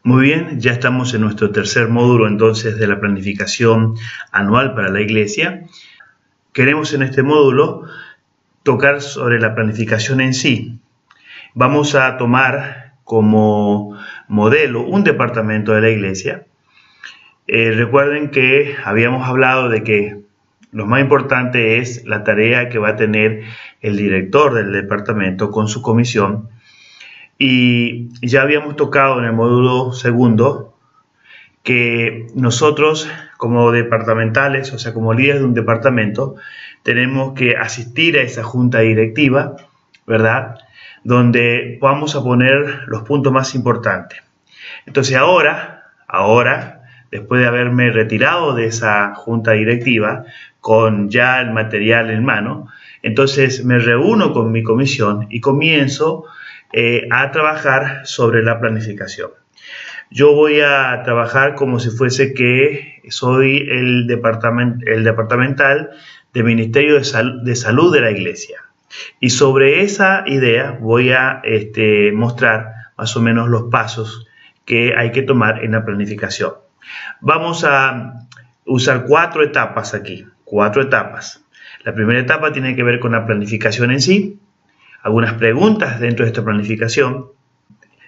Muy bien, ya estamos en nuestro tercer módulo entonces de la planificación anual para la Iglesia. Queremos en este módulo tocar sobre la planificación en sí. Vamos a tomar como modelo un departamento de la Iglesia. Recuerden que habíamos hablado de que lo más importante es la tarea que va a tener el director del departamento con su comisión. Y ya habíamos tocado en el módulo segundo que nosotros como departamentales, o sea, como líderes de un departamento, tenemos que asistir a esa junta directiva, ¿verdad? Donde vamos a poner los puntos más importantes. Entonces ahora, después de haberme retirado de esa junta directiva, con ya el material en mano, entonces me reúno con mi comisión y comienzo a trabajar sobre la planificación. Yo voy a trabajar como si fuese que soy el departamental del Ministerio de Salud de la Iglesia. Y sobre esa idea voy a mostrar más o menos los pasos que hay que tomar en la planificación. Vamos a usar 4 etapas aquí, 4 etapas. La primera etapa tiene que ver con la planificación en sí, algunas preguntas dentro de esta planificación.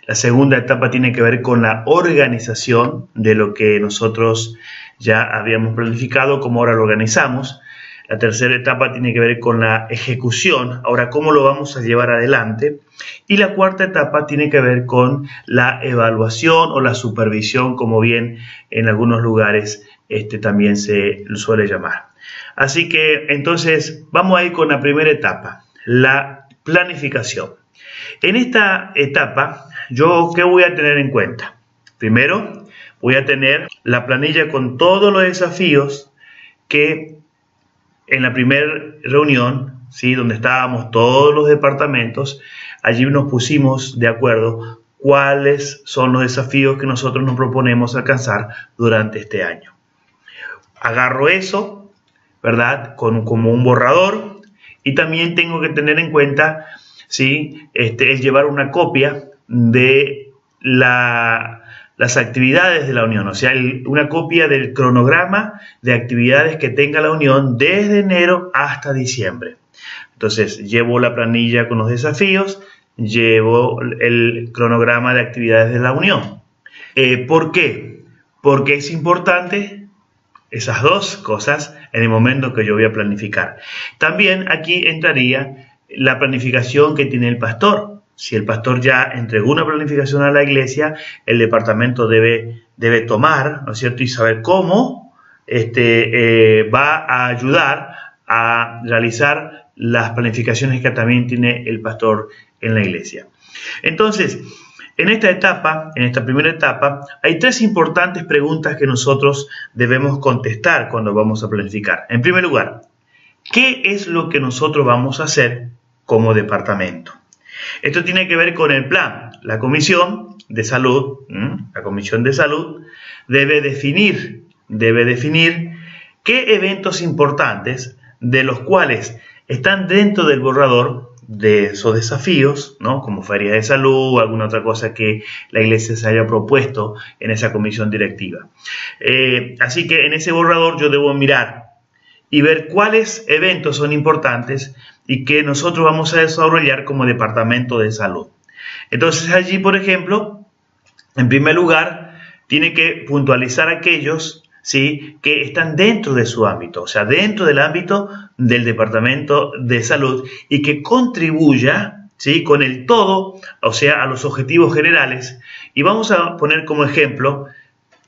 La segunda etapa tiene que ver con la organización de lo que nosotros ya habíamos planificado, cómo ahora lo organizamos. La tercera etapa tiene que ver con la ejecución, ahora cómo lo vamos a llevar adelante. Y la cuarta etapa tiene que ver con la evaluación o la supervisión, como bien en algunos lugares también se suele llamar. Así que entonces vamos a ir con la primera etapa, la planificación. En esta etapa, ¿qué voy a tener en cuenta? Primero, voy a tener la planilla con todos los desafíos que en la primera reunión, ¿sí?, donde estábamos todos los departamentos, allí nos pusimos de acuerdo cuáles son los desafíos que nosotros nos proponemos alcanzar durante este año. Agarro eso, ¿verdad?, como un borrador. Y también tengo que tener en cuenta, ¿sí?, el llevar una copia de las actividades de la Unión, o sea, una copia del cronograma de actividades que tenga la Unión desde enero hasta diciembre. Entonces, llevo la planilla con los desafíos, llevo el cronograma de actividades de la Unión. ¿Por qué? Porque es importante esas dos cosas en el momento que yo voy a planificar. También aquí entraría la planificación que tiene el pastor. Si el pastor ya entregó una planificación a la iglesia, el departamento debe tomar, ¿no es cierto?, y saber cómo va a ayudar a realizar las planificaciones que también tiene el pastor en la iglesia. Entonces, en esta primera etapa, hay 3 importantes preguntas que nosotros debemos contestar cuando vamos a planificar. En primer lugar, ¿qué es lo que nosotros vamos a hacer como departamento? Esto tiene que ver con el plan. La Comisión de Salud, debe definir qué eventos importantes de los cuales están dentro del borrador de esos desafíos, ¿no?, como feria de salud o alguna otra cosa que la iglesia se haya propuesto en esa comisión directiva. Así que en ese borrador yo debo mirar y ver cuáles eventos son importantes y que nosotros vamos a desarrollar como departamento de salud. Entonces allí, por ejemplo, en primer lugar, tiene que puntualizar aquellos, ¿sí?, que están dentro de su ámbito, o sea, dentro del ámbito del Departamento de Salud y que contribuya, ¿sí?, con el todo, o sea, a los objetivos generales. Y vamos a poner como ejemplo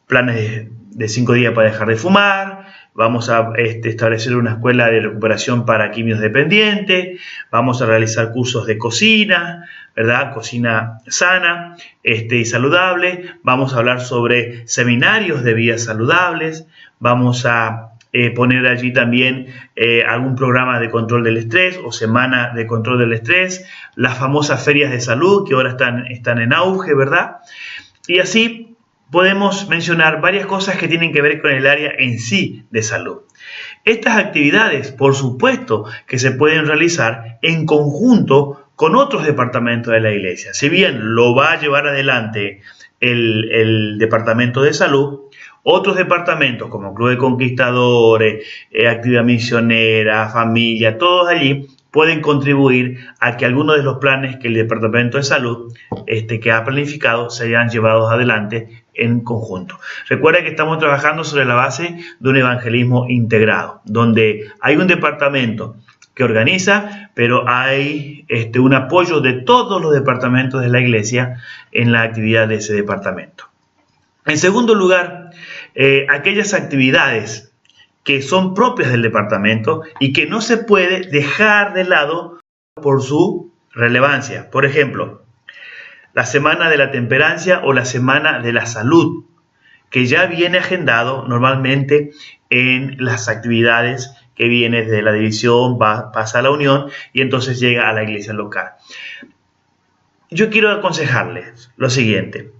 planes de 5 días para dejar de fumar, vamos a establecer una escuela de recuperación para quimios dependientes, vamos a realizar cursos de cocina, ¿verdad?, cocina sana y saludable, vamos a hablar sobre seminarios de vidas saludables, vamos a poner allí también algún programa de control del estrés o semana de control del estrés, las famosas ferias de salud que ahora están en auge, ¿verdad? Y así podemos mencionar varias cosas que tienen que ver con el área en sí de salud. Estas actividades, por supuesto, que se pueden realizar en conjunto con otros departamentos de la iglesia. Si bien lo va a llevar adelante el departamento de salud, otros departamentos como Club de Conquistadores, Actividad Misionera, Familia, todos allí pueden contribuir a que algunos de los planes que el Departamento de Salud que ha planificado se hayan llevados adelante en conjunto. Recuerda que estamos trabajando sobre la base de un evangelismo integrado, donde hay un departamento que organiza, pero hay un apoyo de todos los departamentos de la iglesia en la actividad de ese departamento. En segundo lugar, aquellas actividades que son propias del departamento y que no se puede dejar de lado por su relevancia. Por ejemplo, la Semana de la Temperancia o la Semana de la Salud, que ya viene agendado normalmente en las actividades que viene desde la división, pasa a la unión y entonces llega a la iglesia local. Yo quiero aconsejarles lo siguiente: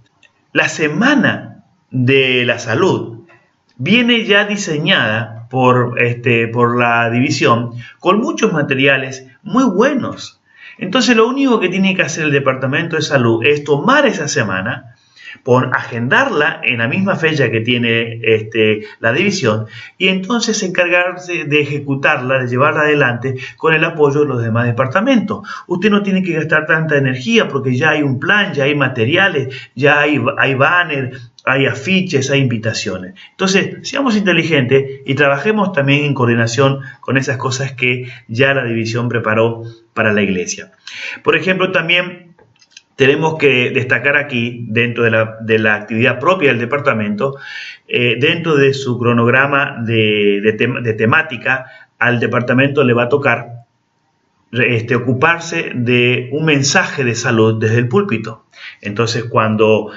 la Semana de la Salud viene ya diseñada por la división con muchos materiales muy buenos. Entonces lo único que tiene que hacer el Departamento de Salud es tomar esa semana, agendarla en la misma fecha que tiene la división y entonces encargarse de ejecutarla, de llevarla adelante con el apoyo de los demás departamentos. Usted no tiene que gastar tanta energía porque ya hay un plan, ya hay materiales, ya hay banner, hay afiches, hay invitaciones. Entonces, seamos inteligentes y trabajemos también en coordinación con esas cosas que ya la división preparó para la iglesia. Por ejemplo, también tenemos que destacar aquí, dentro de la actividad propia del departamento, dentro de su cronograma de temática, al departamento le va a tocar ocuparse de un mensaje de salud desde el púlpito. Entonces, cuando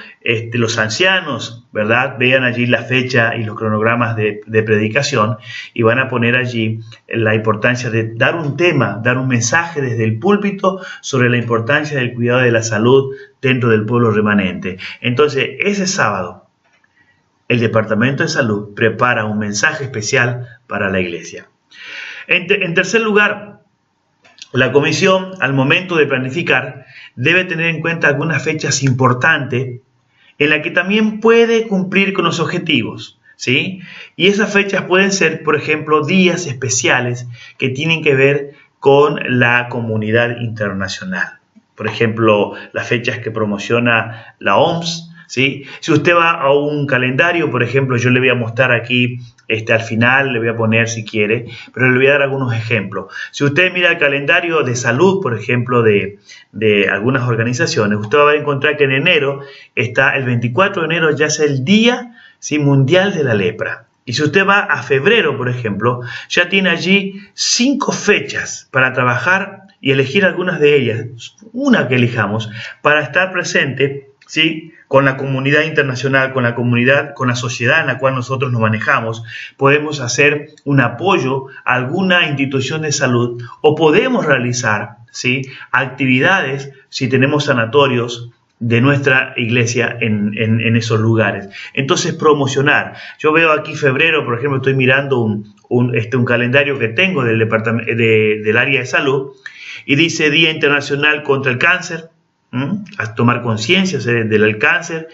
los ancianos, ¿verdad?, vean allí la fecha y los cronogramas de predicación y van a poner allí la importancia de dar un tema, dar un mensaje desde el púlpito sobre la importancia del cuidado de la salud dentro del pueblo remanente. Entonces, ese sábado, el Departamento de Salud prepara un mensaje especial para la iglesia. En tercer lugar, la comisión, al momento de planificar, debe tener en cuenta algunas fechas importantes en las que también puede cumplir con los objetivos, ¿sí? Y esas fechas pueden ser, por ejemplo, días especiales que tienen que ver con la comunidad internacional. Por ejemplo, las fechas que promociona la OMS, ¿sí? Si usted va a un calendario, por ejemplo, yo le voy a mostrar aquí, al final le voy a poner si quiere, pero le voy a dar algunos ejemplos. Si usted mira el calendario de salud, por ejemplo, de algunas organizaciones, usted va a encontrar que en enero está el 24 de enero, ya es el Día, ¿sí?, Mundial de la Lepra. Y si usted va a febrero, por ejemplo, ya tiene allí 5 fechas para trabajar y elegir algunas de ellas, una que elijamos, para estar presente, ¿sí?, con la comunidad internacional, con la comunidad, con la sociedad en la cual nosotros nos manejamos. Podemos hacer un apoyo a alguna institución de salud o podemos realizar, ¿sí?, actividades si tenemos sanatorios de nuestra iglesia en esos lugares. Entonces, promocionar. Yo veo aquí febrero, por ejemplo, estoy mirando un calendario que tengo del área de salud y dice Día Internacional contra el Cáncer, a tomar conciencia del cáncer,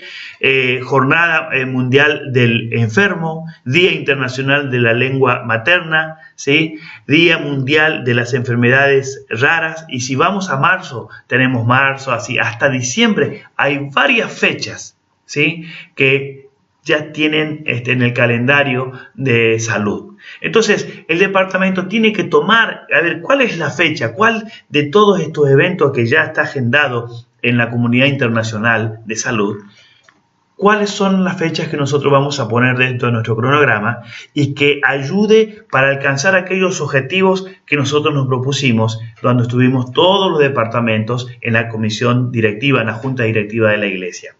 Jornada Mundial del Enfermo, Día Internacional de la Lengua Materna, ¿sí?, Día Mundial de las Enfermedades Raras, y si vamos a marzo, tenemos marzo, así hasta diciembre, hay varias fechas, ¿sí?, que ya tienen en el calendario de salud. Entonces, el departamento tiene que tomar, a ver, ¿cuál es la fecha? ¿Cuál de todos estos eventos que ya está agendado en la comunidad internacional de salud? ¿Cuáles son las fechas que nosotros vamos a poner dentro de nuestro cronograma y que ayude para alcanzar aquellos objetivos que nosotros nos propusimos cuando estuvimos todos los departamentos en la comisión directiva, en la junta directiva de la iglesia?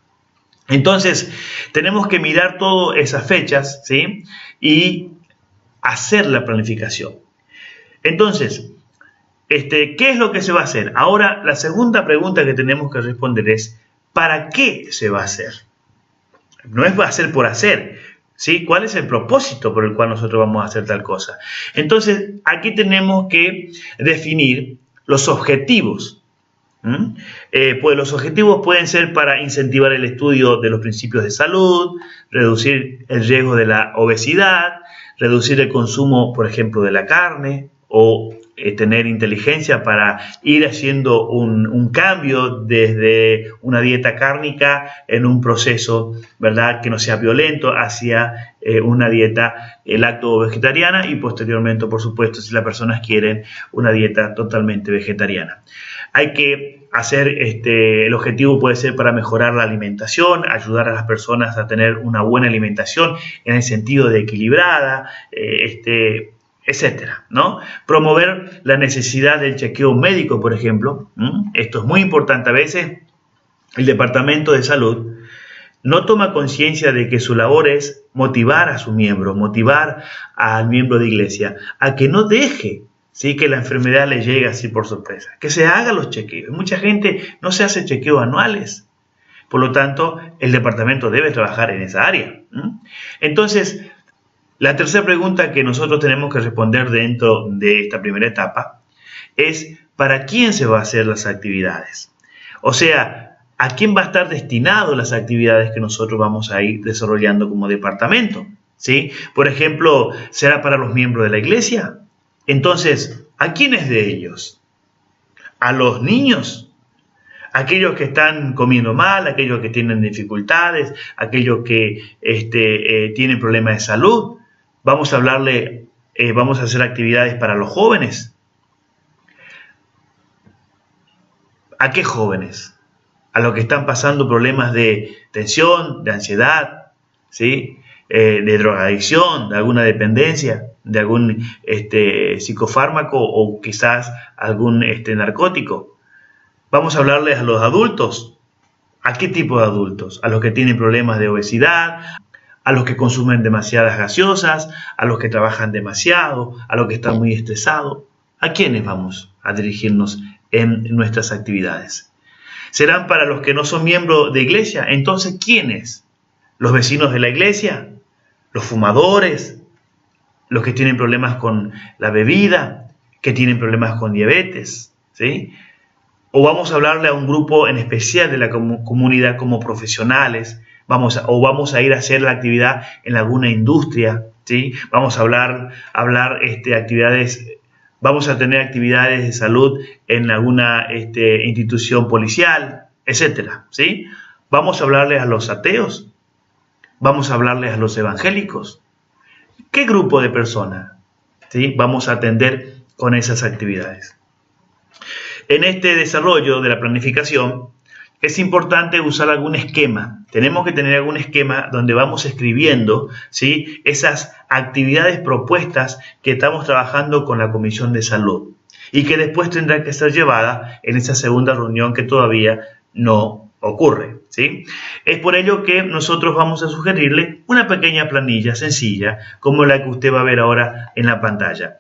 Entonces, tenemos que mirar todas esas fechas, ¿sí?, y hacer la planificación. Entonces, ¿qué es lo que se va a hacer? Ahora, la segunda pregunta que tenemos que responder es, ¿para qué se va a hacer? No es va a hacer por hacer, ¿sí? ¿Cuál es el propósito por el cual nosotros vamos a hacer tal cosa? Entonces, aquí tenemos que definir los objetivos, Pues los objetivos pueden ser para incentivar el estudio de los principios de salud, reducir el riesgo de la obesidad, reducir el consumo, por ejemplo, de la carne, o tener inteligencia para ir haciendo un cambio desde una dieta cárnica en un proceso, ¿verdad?, que no sea violento hacia una dieta lacto-vegetariana, y posteriormente, por supuesto, si las personas quieren, una dieta totalmente vegetariana. Hay que hacer, el objetivo puede ser para mejorar la alimentación, ayudar a las personas a tener una buena alimentación en el sentido de equilibrada, etcétera, ¿no? Promover la necesidad del chequeo médico, por ejemplo. Esto es muy importante. A veces el Departamento de Salud no toma conciencia de que su labor es motivar a su miembro, motivar al miembro de iglesia a que no deje, ¿sí?, que la enfermedad le llegue así por sorpresa, que se hagan los chequeos. Mucha gente no se hace chequeos anuales. Por lo tanto, el departamento debe trabajar en esa área. Entonces, la tercera pregunta que nosotros tenemos que responder dentro de esta primera etapa es: ¿para quién se van a hacer las actividades? O sea, ¿a quién va a estar destinado las actividades que nosotros vamos a ir desarrollando como departamento? ¿Sí? Por ejemplo, ¿será para los miembros de la iglesia? Entonces, ¿a quiénes de ellos? ¿A los niños? Aquellos que están comiendo mal, aquellos que tienen dificultades, aquellos que tienen problemas de salud. Vamos a vamos a hacer actividades para los jóvenes. ¿A qué jóvenes? A los que están pasando problemas de tensión, de ansiedad, ¿sí?, de drogadicción, de alguna dependencia, de algún psicofármaco o quizás algún narcótico. Vamos a hablarles a los adultos. ¿A qué tipo de adultos? A los que tienen problemas de obesidad, a los que consumen demasiadas gaseosas, a los que trabajan demasiado, a los que están muy estresados. ¿A quiénes vamos a dirigirnos en nuestras actividades? ¿Serán para los que no son miembros de iglesia? Entonces, ¿quiénes? ¿Los vecinos de la iglesia? ¿Los fumadores? ¿Los que tienen problemas con la bebida? ¿Que tienen problemas con diabetes? ¿Sí? ¿O vamos a hablarle a un grupo en especial de la comunidad como profesionales? Vamos a ir a hacer la actividad en alguna industria, ¿sí? Vamos a vamos a tener actividades de salud en alguna institución policial, etcétera, ¿sí? Vamos a hablarles a los ateos, vamos a hablarles a los evangélicos. ¿Qué grupo de personas, ¿sí?, vamos a atender con esas actividades? En este desarrollo de la planificación, es importante usar algún esquema. Tenemos que tener algún esquema donde vamos escribiendo, ¿sí?, esas actividades propuestas que estamos trabajando con la Comisión de Salud y que después tendrá que ser llevada en esa segunda reunión que todavía no ocurre, ¿sí? Es por ello que nosotros vamos a sugerirle una pequeña planilla sencilla como la que usted va a ver ahora en la pantalla.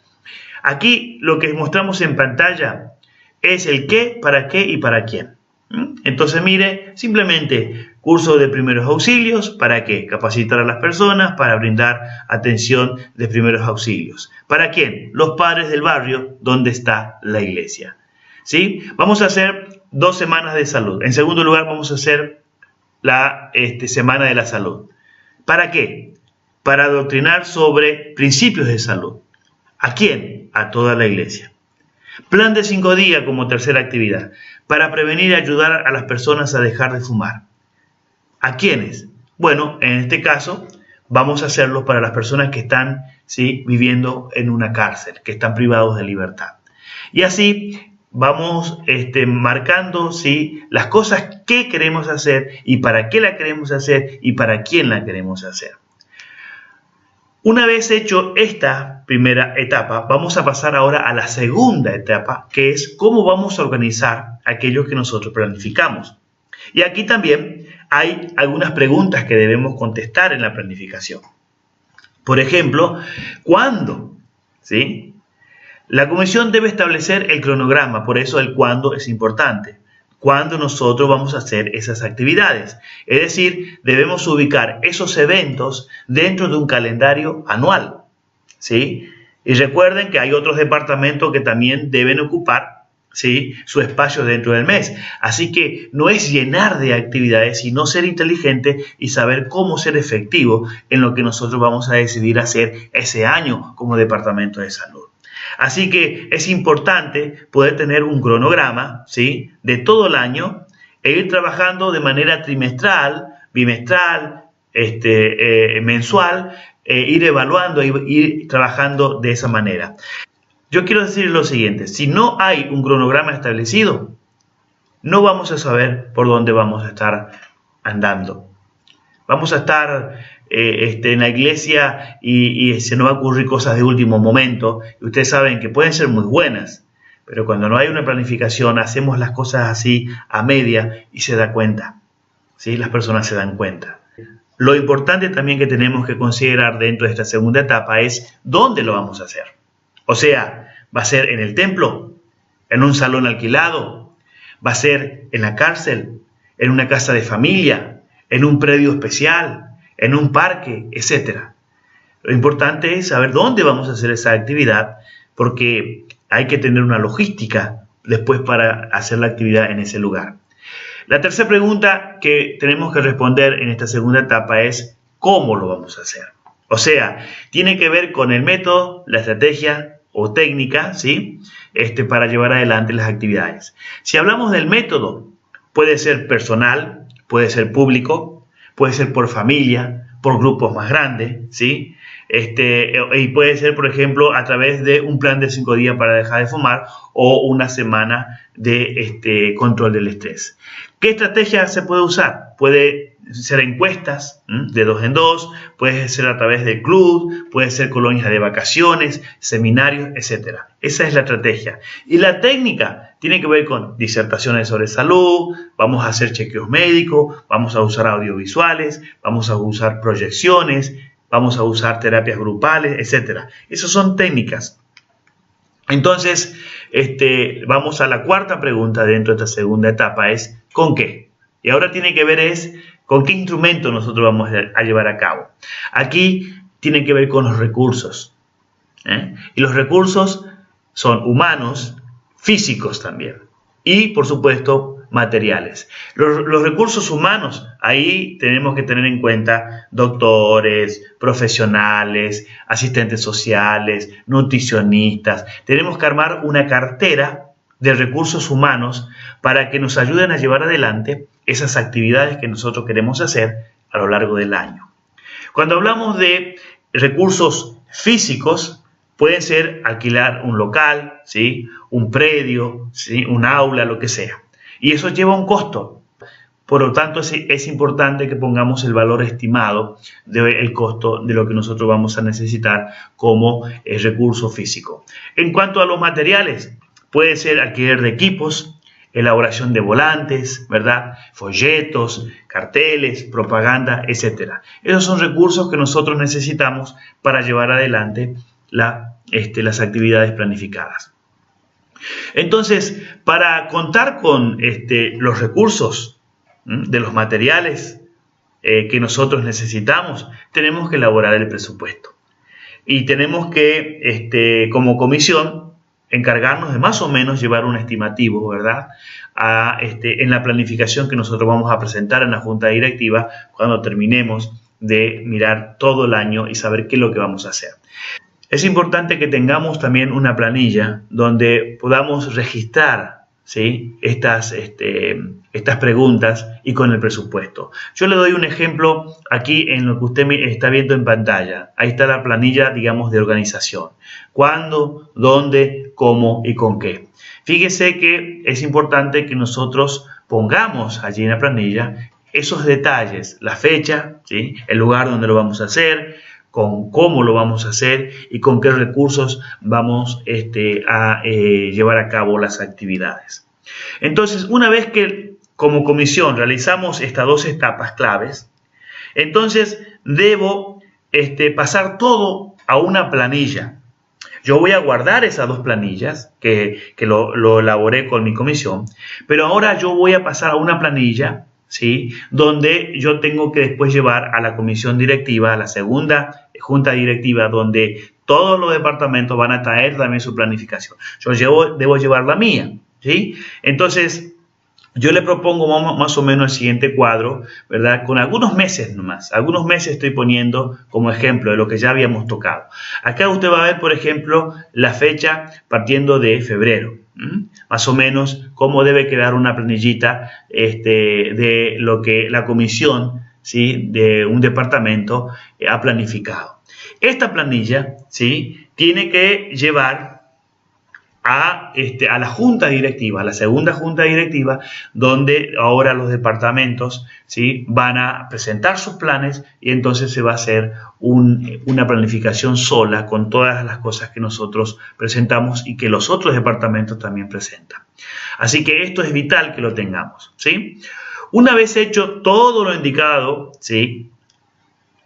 Aquí lo que mostramos en pantalla es el qué, para qué y para quién. Entonces, mire, simplemente curso de primeros auxilios. ¿Para qué? Capacitar a las personas para brindar atención de primeros auxilios. ¿Para quién? Los padres del barrio donde está la iglesia. ¿Sí? Vamos a hacer 2 semanas de salud. En segundo lugar, vamos a hacer la semana de la salud. ¿Para qué? Para adoctrinar sobre principios de salud. ¿A quién? A toda la iglesia. Plan de 5 días como tercera actividad, para prevenir y ayudar a las personas a dejar de fumar. ¿A quiénes? Bueno, en este caso vamos a hacerlo para las personas que están, ¿sí?, viviendo en una cárcel, que están privados de libertad. Y así vamos marcando, ¿sí?, las cosas que queremos hacer y para qué la queremos hacer y para quién la queremos hacer. Una vez hecho esta primera etapa, vamos a pasar ahora a la segunda etapa, que es cómo vamos a organizar aquello que nosotros planificamos. Y aquí también hay algunas preguntas que debemos contestar en la planificación. Por ejemplo, ¿cuándo? ¿Sí? La comisión debe establecer el cronograma, por eso el cuándo es importante. ¿Cuándo nosotros vamos a hacer esas actividades? Es decir, debemos ubicar esos eventos dentro de un calendario anual, ¿sí? Y recuerden que hay otros departamentos que también deben ocupar, ¿sí?, su espacio dentro del mes. Así que no es llenar de actividades, sino ser inteligente y saber cómo ser efectivo en lo que nosotros vamos a decidir hacer ese año como Departamento de Salud. Así que es importante poder tener un cronograma, ¿sí?, de todo el año e ir trabajando de manera trimestral, bimestral, mensual, ir evaluando y ir trabajando de esa manera. Yo quiero decir lo siguiente: si no hay un cronograma establecido, no vamos a saber por dónde vamos a estar andando. Vamos a estar en la iglesia y se nos va a ocurrir cosas de último momento, y ustedes saben que pueden ser muy buenas, pero cuando no hay una planificación hacemos las cosas así a media y se da cuenta, ¿sí? Las personas se dan cuenta. Lo importante también que tenemos que considerar dentro de esta segunda etapa es dónde lo vamos a hacer. O sea, ¿va a ser en el templo? ¿En un salón alquilado? ¿Va a ser en la cárcel? ¿En una casa de familia? ¿En un predio especial? ¿En un parque? Etcétera. Lo importante es saber dónde vamos a hacer esa actividad, porque hay que tener una logística después para hacer la actividad en ese lugar. La tercera pregunta que tenemos que responder en esta segunda etapa es ¿cómo lo vamos a hacer? O sea, tiene que ver con el método, la estrategia o técnica, ¿sí?, para llevar adelante las actividades. Si hablamos del método, puede ser personal, puede ser público, puede ser por familia, por grupos más grandes, ¿sí? Y puede ser, por ejemplo, a través de un plan de 5 días para dejar de fumar o una semana de control del estrés. ¿Qué estrategia se puede usar? Puede ser encuestas de 2 en 2, puede ser a través del club, puede ser colonias de vacaciones, seminarios, etc. Esa es la estrategia. Y la técnica tiene que ver con disertaciones sobre salud, vamos a hacer chequeos médicos, vamos a usar audiovisuales, vamos a usar proyecciones, vamos a usar terapias grupales, etc. Esas son técnicas. Entonces, vamos a la cuarta pregunta dentro de esta segunda etapa, es ¿con qué? Y ahora tiene que ver es con qué instrumento nosotros vamos a llevar a cabo. Aquí tiene que ver con los recursos. Y los recursos son humanos, físicos también. Y, por supuesto, materiales. Los recursos humanos, ahí tenemos que tener en cuenta doctores, profesionales, asistentes sociales, nutricionistas. Tenemos que armar una cartera de recursos humanos para que nos ayuden a llevar adelante esas actividades que nosotros queremos hacer a lo largo del año. Cuando hablamos de recursos físicos, pueden ser alquilar un local, ¿sí?, un predio, ¿sí?, un aula, lo que sea. Y eso lleva un costo. Por lo tanto, es importante que pongamos el valor estimado del costo de lo que nosotros vamos a necesitar como recurso físico. En cuanto a los materiales, puede ser alquiler de equipos, elaboración de volantes, ¿verdad?, folletos, carteles, propaganda, etc. Esos son recursos que nosotros necesitamos para llevar adelante las actividades planificadas. Entonces, para contar con los recursos de los materiales que nosotros necesitamos, tenemos que elaborar el presupuesto. Y tenemos que, como comisión, encargarnos de más o menos llevar un estimativo, ¿verdad?, en la planificación que nosotros vamos a presentar en la Junta Directiva cuando terminemos de mirar todo el año y saber qué es lo que vamos a hacer. Es importante que tengamos también una planilla donde podamos registrar, ¿sí?, estas preguntas y con el presupuesto. Yo le doy un ejemplo aquí en lo que usted me está viendo en pantalla. Ahí está la planilla, digamos, de organización. ¿Cuándo, dónde, cómo y con qué? Fíjese que es importante que nosotros pongamos allí en la planilla esos detalles, la fecha, ¿sí?, el lugar donde lo vamos a hacer, con cómo lo vamos a hacer y con qué recursos vamos a llevar a cabo las actividades. Entonces, una vez que como comisión realizamos estas 2 etapas claves, entonces debo pasar todo a una planilla. Yo voy a guardar esas 2 planillas que lo elaboré con mi comisión, pero ahora yo voy a pasar a una planilla, ¿sí?, donde yo tengo que después llevar a la comisión directiva, a la segunda junta directiva, donde todos los departamentos van a traer también su planificación. Yo debo llevar la mía, ¿sí? Entonces, yo le propongo más o menos el siguiente cuadro, ¿verdad? Con algunos meses nomás. Algunos meses estoy poniendo como ejemplo de lo que ya habíamos tocado. Acá usted va a ver, por ejemplo, la fecha partiendo de febrero. Más o menos cómo debe quedar una planillita de lo que la comisión, ¿sí?, de un departamento ha planificado. Esta planilla, ¿sí?, tiene que llevar a la junta directiva, a la segunda junta directiva, donde ahora los departamentos, ¿sí?, van a presentar sus planes y entonces se va a hacer una planificación sola con todas las cosas que nosotros presentamos y que los otros departamentos también presentan. Así que esto es vital que lo tengamos, ¿sí? Una vez hecho todo lo indicado, ¿sí?,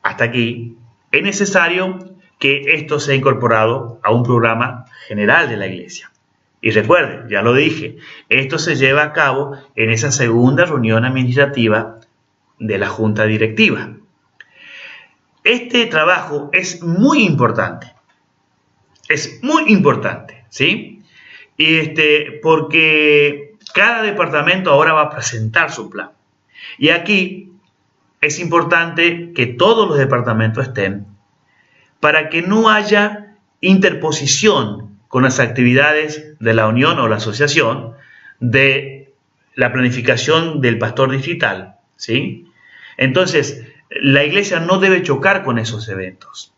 hasta aquí, es necesario que esto sea incorporado a un programa general de la iglesia. Y recuerden, ya lo dije, esto se lleva a cabo en esa segunda reunión administrativa de la junta directiva. Este trabajo es muy importante, ¿sí? Porque cada departamento ahora va a presentar su plan. Y aquí es importante que todos los departamentos estén para que no haya interposición con las actividades de la unión o la asociación de la planificación del pastor distrital, ¿sí? Entonces, la iglesia no debe chocar con esos eventos.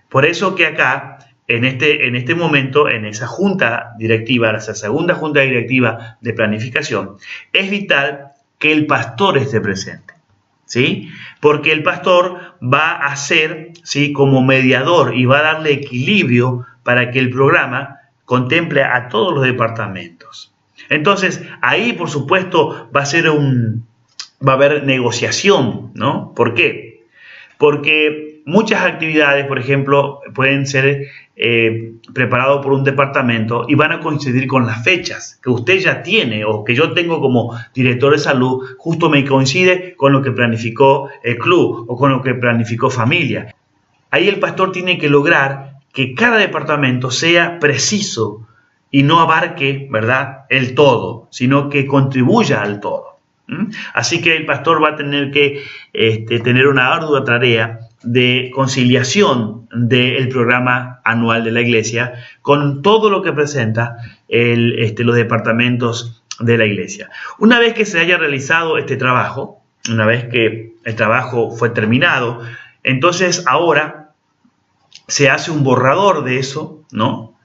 Por eso que acá, en este momento, en esa junta directiva, esa segunda junta directiva de planificación, es vital que el pastor esté presente, ¿sí? Porque el pastor va a ser, ¿sí?, como mediador y va a darle equilibrio para que el programa contemple a todos los departamentos. Entonces, ahí, por supuesto, va a haber negociación, ¿no? ¿Por qué? Porque muchas actividades, por ejemplo, pueden ser preparadas por un departamento y van a coincidir con las fechas que usted ya tiene o que yo tengo como director de salud, justo me coincide con lo que planificó el club o con lo que planificó familia. Ahí el pastor tiene que lograr que cada departamento sea preciso y no abarque, ¿verdad?, el todo, sino que contribuya al todo. Así que el pastor va a tener que tener una ardua tarea de conciliación del programa anual de la iglesia con todo lo que presenta los departamentos de la iglesia. Una vez que se haya realizado este trabajo, una vez que el trabajo fue terminado, entonces ahora se hace un borrador de eso, ¿no?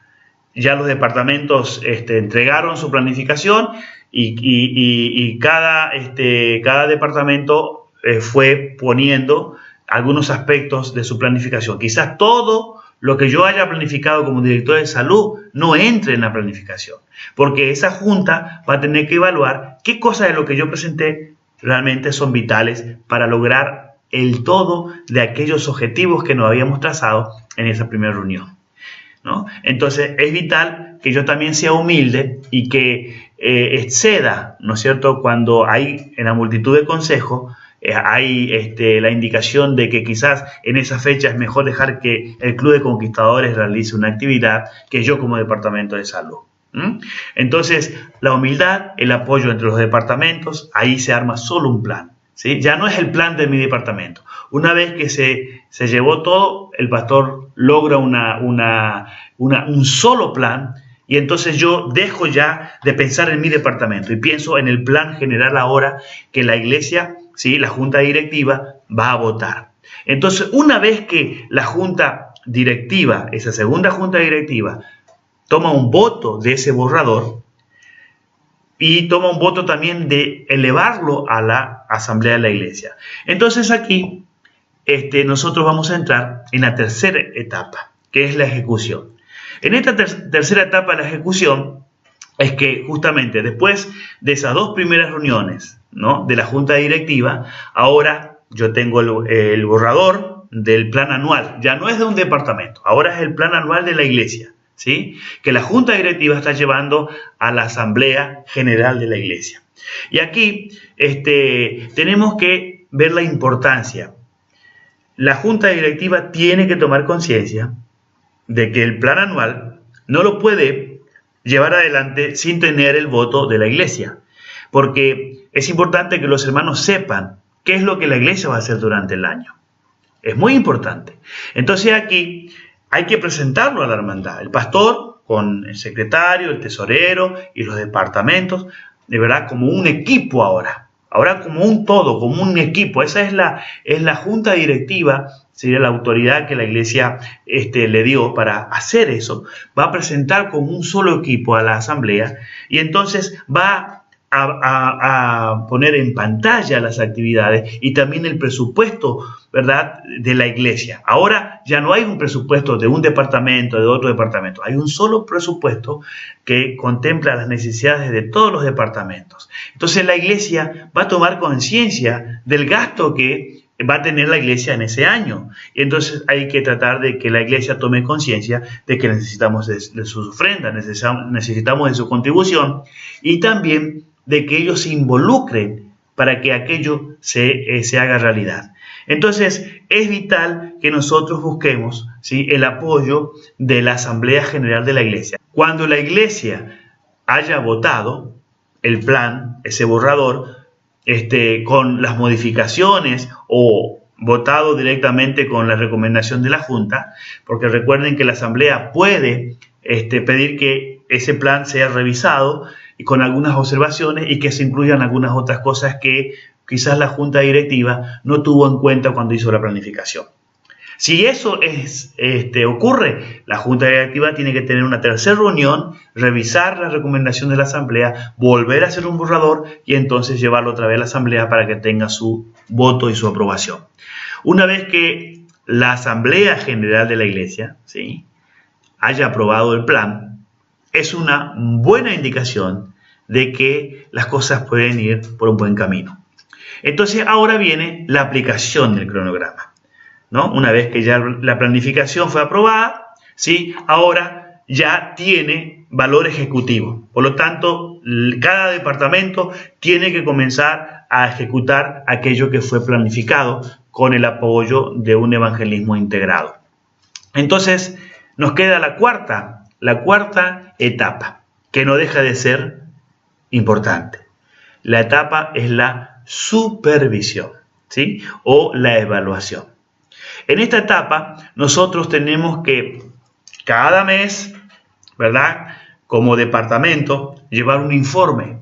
Ya los departamentos entregaron su planificación y cada departamento fue poniendo algunos aspectos de su planificación. Quizás todo lo que yo haya planificado como director de salud no entre en la planificación, porque esa junta va a tener que evaluar qué cosas de lo que yo presenté realmente son vitales para lograr el todo de aquellos objetivos que nos habíamos trazado en esa primera reunión, ¿no? Entonces es vital que yo también sea humilde y que exceda, ¿no es cierto?, cuando hay en la multitud de consejos hay la indicación de que quizás en esa fecha es mejor dejar que el Club de Conquistadores realice una actividad que yo como departamento de salud. Entonces la humildad, el apoyo entre los departamentos, ahí se arma solo un plan, ¿sí? Ya no es el plan de mi departamento. Una vez que se llevó todo, el pastor logra un solo plan y entonces yo dejo ya de pensar en mi departamento y pienso en el plan general ahora que la iglesia, ¿sí?, la junta directiva va a votar. Entonces, una vez que la junta directiva, esa segunda junta directiva, toma un voto de ese borrador, y toma un voto también de elevarlo a la asamblea de la iglesia. Entonces aquí nosotros vamos a entrar en la tercera etapa, que es la ejecución. En esta tercera etapa de la ejecución es que justamente después de esas dos primeras reuniones, ¿no?, de la junta directiva, ahora yo tengo el borrador del plan anual. Ya no es de un departamento, ahora es el plan anual de la iglesia, ¿sí?, que la junta directiva está llevando a la asamblea general de la iglesia. Y aquí tenemos que ver la importancia. La junta directiva tiene que tomar conciencia de que el plan anual no lo puede llevar adelante sin tener el voto de la iglesia. Porque es importante que los hermanos sepan qué es lo que la iglesia va a hacer durante el año. Es muy importante. Entonces aquí hay que presentarlo a la hermandad. El pastor con el secretario, el tesorero y los departamentos, de verdad, como un equipo ahora. Ahora como un todo, como un equipo. Esa es la junta directiva, sería la autoridad que la iglesia le dio para hacer eso. Va a presentar como un solo equipo a la asamblea y entonces va a poner en pantalla las actividades y también el presupuesto, ¿verdad?, de la iglesia. Ahora ya no hay un presupuesto de un departamento, de otro departamento. Hay un solo presupuesto que contempla las necesidades de todos los departamentos. Entonces la iglesia va a tomar conciencia del gasto que va a tener la iglesia en ese año. Y entonces hay que tratar de que la iglesia tome conciencia de que necesitamos de sus ofrendas, necesitamos de su contribución y también de que ellos se involucren para que aquello se haga realidad. Entonces, es vital que nosotros busquemos, ¿sí?, el apoyo de la Asamblea General de la Iglesia. Cuando la Iglesia haya votado el plan, ese borrador, con las modificaciones o votado directamente con la recomendación de la Junta, porque recuerden que la Asamblea puede pedir que ese plan sea revisado y con algunas observaciones y que se incluyan algunas otras cosas que quizás la Junta Directiva no tuvo en cuenta cuando hizo la planificación. Si eso ocurre, la Junta Directiva tiene que tener una tercera reunión, revisar la recomendación de la Asamblea, volver a hacer un borrador y entonces llevarlo otra vez a la Asamblea para que tenga su voto y su aprobación. Una vez que la Asamblea General de la Iglesia, ¿sí?, haya aprobado el plan, es una buena indicación de que las cosas pueden ir por un buen camino. Entonces ahora viene la aplicación del cronograma, ¿no? Una vez que ya la planificación fue aprobada, ¿sí?, ahora ya tiene valor ejecutivo. Por lo tanto, cada departamento tiene que comenzar a ejecutar aquello que fue planificado con el apoyo de un evangelismo integrado. Entonces, nos queda la cuarta etapa, que no deja de ser importante. La etapa es la supervisión, ¿sí?, o la evaluación. En esta etapa nosotros tenemos que cada mes, ¿verdad?, como departamento, llevar un informe.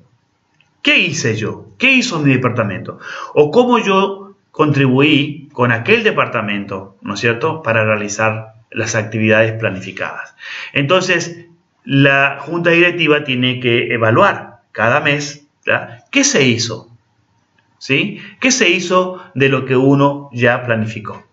¿Qué hice yo? ¿Qué hizo mi departamento? O cómo yo contribuí con aquel departamento, ¿no es cierto?, para realizar las actividades planificadas. Entonces, la Junta Directiva tiene que evaluar cada mes, ¿verdad?, qué se hizo, ¿sí?, qué se hizo de lo que uno ya planificó.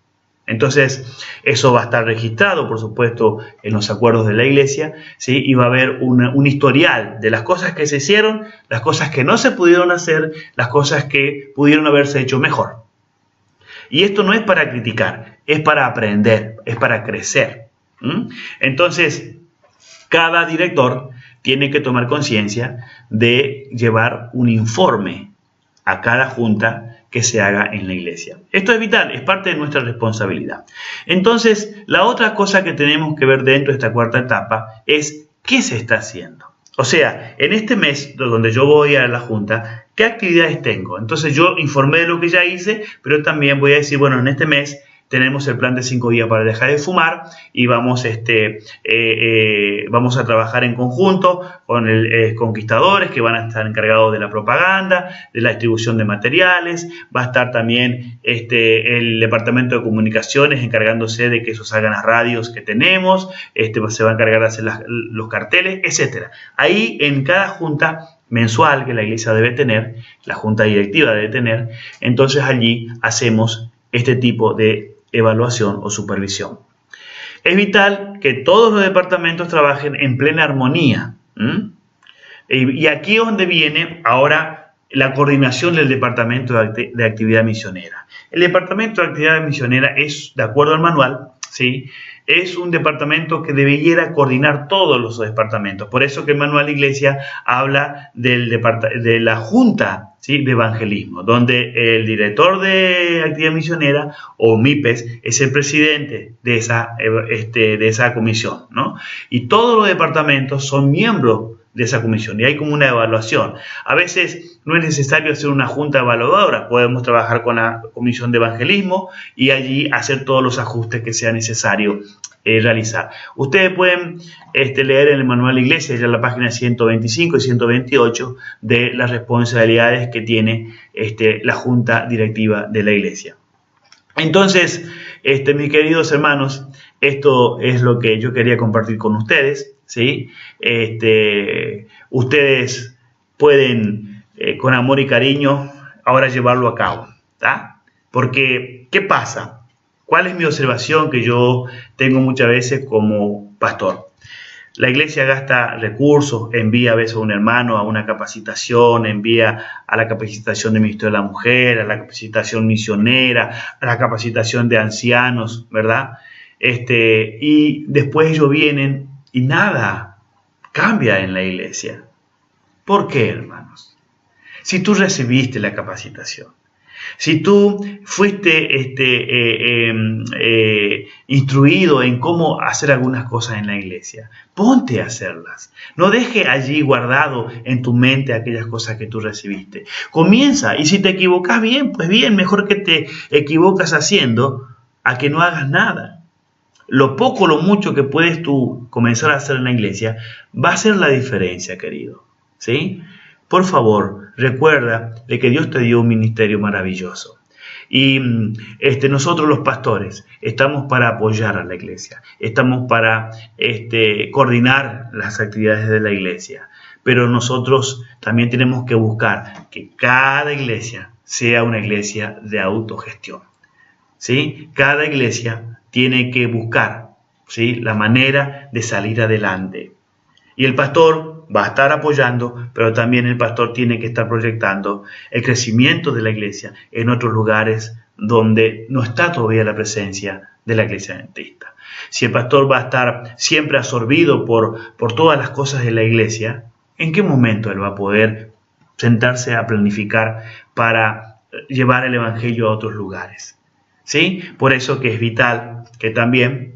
Entonces, eso va a estar registrado, por supuesto, en los acuerdos de la iglesia, ¿sí?, y va a haber un historial de las cosas que se hicieron, las cosas que no se pudieron hacer, las cosas que pudieron haberse hecho mejor. Y esto no es para criticar, es para aprender, es para crecer. Entonces, cada director tiene que tomar conciencia de llevar un informe a cada junta que se haga en la iglesia. Esto es vital, es parte de nuestra responsabilidad. Entonces, la otra cosa que tenemos que ver dentro de esta cuarta etapa es qué se está haciendo. O sea, en este mes donde yo voy a la junta, ¿qué actividades tengo? Entonces yo informé de lo que ya hice, pero también voy a decir, bueno, en este mes tenemos el plan de 5 días para dejar de fumar y vamos a trabajar en conjunto con conquistadores que van a estar encargados de la propaganda, de la distribución de materiales. Va a estar también el departamento de comunicaciones encargándose de que eso salga en las radios que tenemos, se va a encargar de hacer los carteles, etc. Ahí en cada junta mensual que la iglesia debe tener, la junta directiva debe tener, entonces allí hacemos este tipo de evaluación o supervisión. Es vital que todos los departamentos trabajen en plena armonía. Y aquí es donde viene ahora la coordinación del departamento de actividad misionera. El departamento de actividad misionera es, de acuerdo al manual, ¿sí? Es un departamento que debiera coordinar todos los departamentos. Por eso que el manual de iglesia habla de la junta, ¿sí?, de evangelismo, donde el director de actividad misionera o MIPES es el presidente de esa comisión, ¿no? Y todos los departamentos son miembros de esa comisión y hay como una evaluación. A veces no es necesario hacer una junta evaluadora, podemos trabajar con la comisión de evangelismo y allí hacer todos los ajustes que sea necesario realizar. Ustedes pueden leer en el manual de iglesia, ya en la página 125 y 128, de las responsabilidades que tiene la junta directiva de la iglesia. Entonces, mis queridos hermanos, esto es lo que yo quería compartir con ustedes, ¿sí? Ustedes pueden, con amor y cariño, ahora llevarlo a cabo, ¿tá? Porque, ¿qué pasa? ¿Cuál es mi observación que yo tengo muchas veces como pastor? La iglesia gasta recursos, envía a veces a un hermano a una capacitación, envía a la capacitación de Ministerio de la Mujer, a la capacitación misionera, a la capacitación de ancianos, ¿verdad? Y después ellos vienen y nada cambia en la iglesia. ¿Por qué, hermanos? Si tú recibiste la capacitación, si tú fuiste instruido en cómo hacer algunas cosas en la iglesia, ponte a hacerlas. No deje allí guardado en tu mente aquellas cosas que tú recibiste. Comienza, y si te equivocas bien, pues bien, mejor que te equivocas haciendo a que no hagas nada. Lo poco, lo mucho que puedes tú comenzar a hacer en la iglesia va a ser la diferencia, querido, ¿sí? Por favor, recuerda de que Dios te dio un ministerio maravilloso. Y nosotros los pastores estamos para apoyar a la iglesia, estamos para coordinar las actividades de la iglesia. Pero nosotros también tenemos que buscar que cada iglesia sea una iglesia de autogestión, ¿sí? Cada iglesia tiene que buscar, ¿sí?, la manera de salir adelante. Y el pastor va a estar apoyando, pero también el pastor tiene que estar proyectando el crecimiento de la iglesia en otros lugares donde no está todavía la presencia de la iglesia adventista. Si el pastor va a estar siempre absorbido por todas las cosas de la iglesia, ¿en qué momento él va a poder sentarse a planificar para llevar el evangelio a otros lugares? ¿Sí? Por eso que es vital que también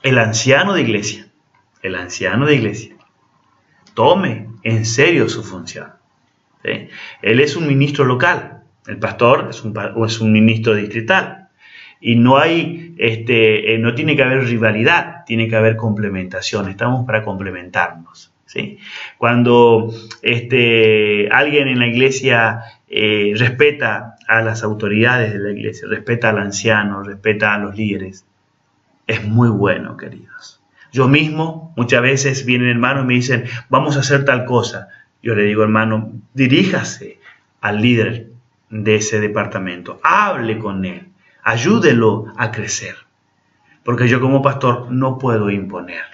el anciano de iglesia tome en serio su función, ¿sí? Él es un ministro local, el pastor es un ministro distrital. Y no tiene que haber rivalidad, tiene que haber complementación. Estamos para complementarnos, ¿sí? Cuando alguien en la iglesia respeta a las autoridades de la iglesia, respeta al anciano, respeta a los líderes, es muy bueno, queridos. Yo mismo, muchas veces vienen hermanos y me dicen, vamos a hacer tal cosa. Yo le digo, hermano, diríjase al líder de ese departamento, hable con él, ayúdelo a crecer. Porque yo como pastor no puedo imponer,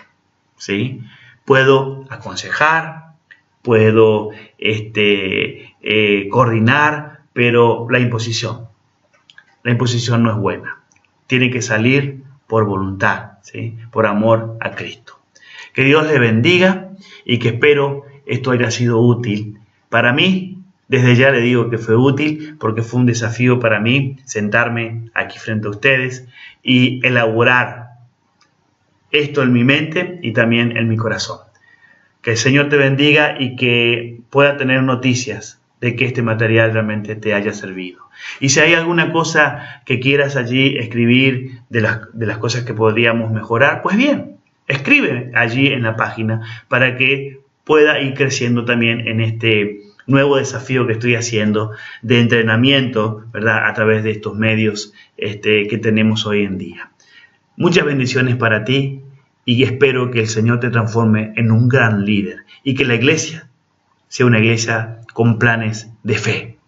¿sí? Puedo aconsejar, puedo coordinar, pero la imposición no es buena. Tiene que salir por voluntad, ¿sí?, por amor a Cristo. Que Dios le bendiga y que espero esto haya sido útil para mí. Desde ya le digo que fue útil porque fue un desafío para mí sentarme aquí frente a ustedes y elaborar esto en mi mente y también en mi corazón. Que el Señor te bendiga y que pueda tener noticias de que este material realmente te haya servido. Y si hay alguna cosa que quieras allí escribir de las cosas que podríamos mejorar, pues bien, escribe allí en la página para que pueda ir creciendo también en este nuevo desafío que estoy haciendo de entrenamiento, ¿verdad?, a través de estos medios que tenemos hoy en día. Muchas bendiciones para ti y espero que el Señor te transforme en un gran líder y que la iglesia sea una iglesia con planes de fe.